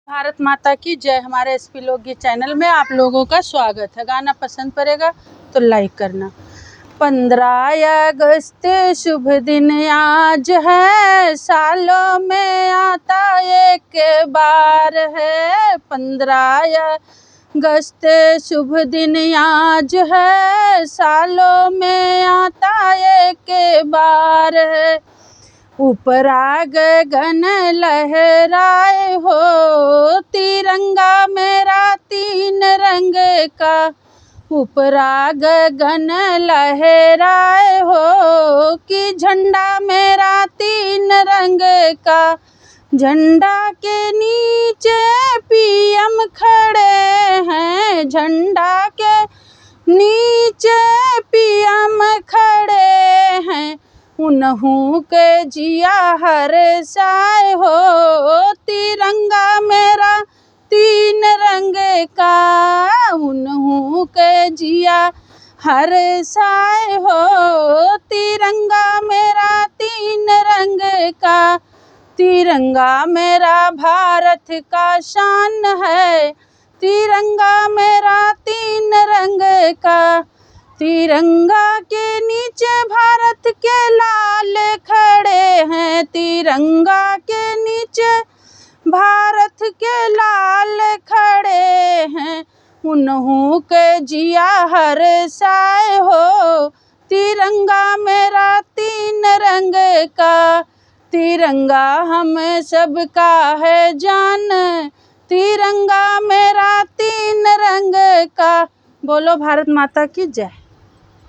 भारत माता की जय। हमारे एसपी लोकगीत चैनल में आप लोगों का स्वागत है। गाना पसंद पड़ेगा तो लाइक करना। 15 अगस्त शुभ दिन आज है, सालों में आता एक बार है। 15 अगस्त शुभ दिन आज है, सालों में आता एक बार है। ऊपरा गगन लहराए हो, तिरंगा मेरा 3 रंग का। ऊपरा गगन लहराए हो कि झंडा मेरा 3 रंग का। झंडा के नीचे पीएम खड़े हैं, झंडा के नीचे पीएम खड़े हैं। उन्हों के जिया हर साए हो, तिरंगा मेरा 3 रंग का। उन्हों के जिया हर साए हो, तिरंगा मेरा 3 रंग का। तिरंगा मेरा भारत का शान है, तिरंगा मेरा 3 रंग का। तिरंगा के नीचे भारत के लाल खड़े हैं, तिरंगा के नीचे भारत के लाल खड़े हैं। उन्हों के जिया हर साए हो, तिरंगा मेरा 3 रंग का। तिरंगा हम सबका है जान, तिरंगा मेरा 3 रंग का। बोलो भारत माता की जय।